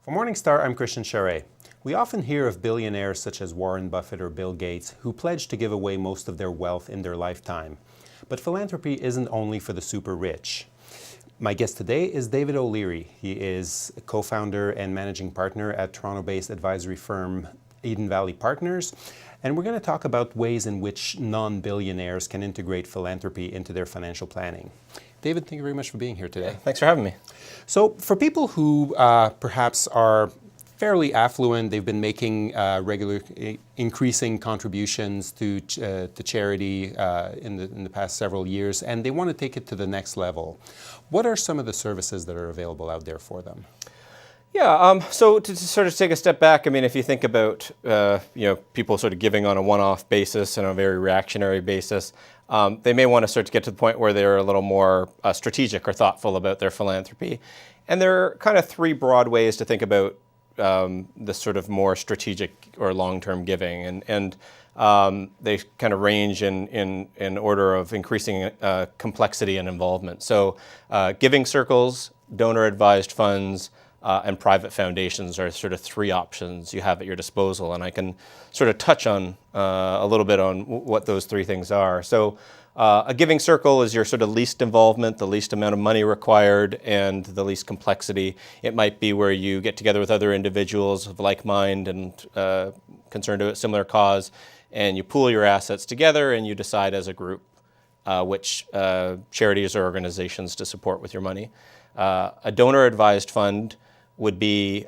For Morningstar, I'm Christian Charret. We often hear of billionaires such as Warren Buffett or Bill Gates who pledge to give away most of their wealth in their lifetime. But philanthropy isn't only for the super rich. My guest today is David O'Leary. He is a co-founder and managing partner at Toronto-based advisory firm Eden Valley Partners. And we're going to talk about ways in which non-billionaires can integrate philanthropy into their financial planning. David, thank you very much for being here today. Thanks for having me. So for people who perhaps are fairly affluent, they've been making regular increasing contributions to charity in the past several years, and they want to take it to the next level. What are some of the services that are available out there for them? Yeah, so to sort of take a step back, I mean, if you think about people sort of giving on a one-off basis and a very reactionary basis, they may want to start to get to the point where they're a little more strategic or thoughtful about their philanthropy. And there are kind of three broad ways to think about this sort of more strategic or long-term giving, and they kind of range in order of increasing complexity and involvement. So giving circles, donor-advised funds, and private foundations are sort of three options you have at your disposal, and I can sort of touch on a little bit on what those three things are. So a giving circle is your sort of least involvement, the least amount of money required, and the least complexity. It might be where you get together with other individuals of like mind and concerned about a similar cause, and you pool your assets together and you decide as a group which charities or organizations to support with your money. A donor-advised fund would be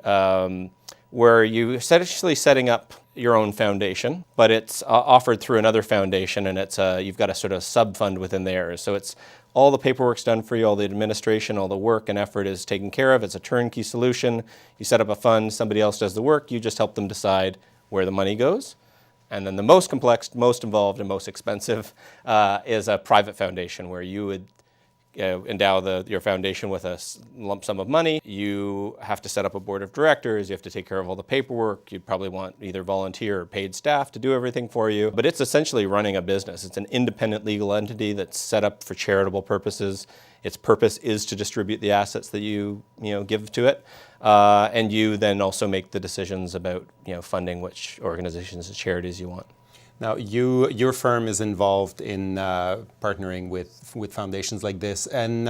where you're essentially setting up your own foundation, but it's offered through another foundation, and it's you've got a sort of sub-fund within there. So it's all the paperwork's done for you, all the administration, all the work and effort is taken care of. It's a turnkey solution. You set up a fund, somebody else does the work, you just help them decide where the money goes. And then the most complex, most involved, and most expensive is a private foundation where you would endow your foundation with a lump sum of money. You have to set up a board of directors. You have to take care of all the paperwork. You'd probably want either volunteer or paid staff to do everything for you. But it's essentially running a business. It's an independent legal entity that's set up for charitable purposes. Its purpose is to distribute the assets that you give to it, and you then also make the decisions about funding which organizations and charities you want. Now, your firm is involved in partnering with foundations like this, and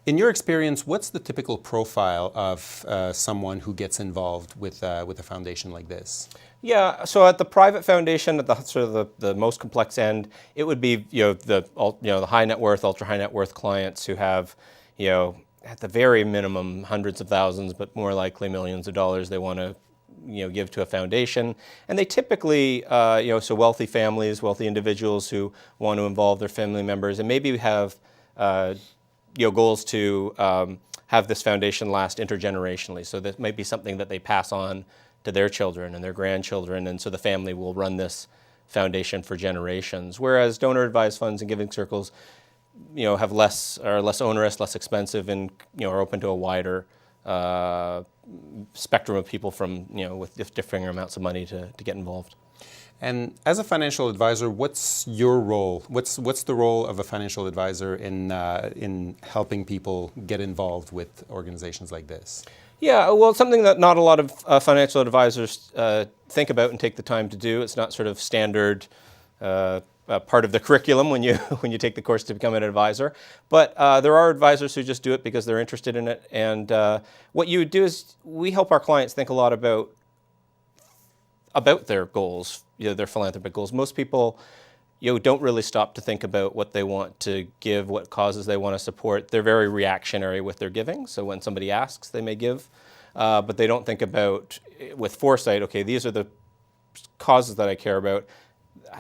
in your experience, what's the typical profile of someone who gets involved with a foundation like this? Yeah, so at the private foundation, at the sort of the most complex end, it would be the high net worth, ultra high net worth clients who have at the very minimum hundreds of thousands, but more likely millions of dollars they want to give to a foundation. And they typically, so wealthy families, wealthy individuals who want to involve their family members, and maybe have, goals to have this foundation last intergenerationally. So that might be something that they pass on to their children and their grandchildren, and so the family will run this foundation for generations. Whereas donor-advised funds and giving circles, are less onerous, less expensive, and are open to a wider spectrum of people from with differing amounts of money to get involved. And as a financial advisor, what's your role? What's the role of a financial advisor in helping people get involved with organizations like this? Yeah, well, it's something that not a lot of financial advisors think about and take the time to do. It's not sort of standard part of the curriculum when you take the course to become an advisor. But there are advisors who just do it because they're interested in it. And what you would do is we help our clients think a lot about their goals, their philanthropic goals. Most people don't really stop to think about what they want to give, what causes they want to support. They're very reactionary with their giving. So when somebody asks, they may give. But they don't think about, with foresight, okay, these are the causes that I care about.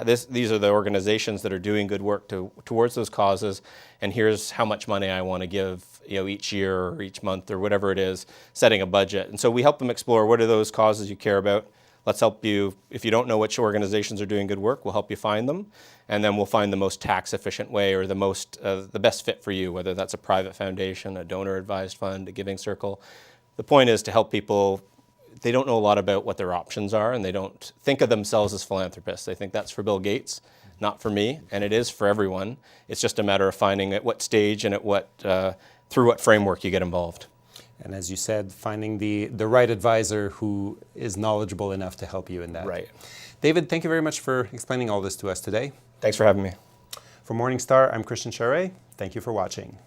These are the organizations that are doing good work towards those causes, and here's how much money I want to give each year or each month or whatever it is, setting a budget. And so we help them explore what are those causes you care about. Let's help you, if you don't know which organizations are doing good work, we'll help you find them, and then we'll find the most tax efficient way or the best fit for you, whether that's a private foundation, a donor advised fund, a giving circle. The point is to help people. They don't know a lot about what their options are, and they don't think of themselves as philanthropists. They think that's for Bill Gates, not for me, and it is for everyone. It's just a matter of finding at what stage and through what framework you get involved. And as you said, finding the right advisor who is knowledgeable enough to help you in that. Right. David, thank you very much for explaining all this to us today. Thanks for having me. For Morningstar, I'm Christian Charret. Thank you for watching.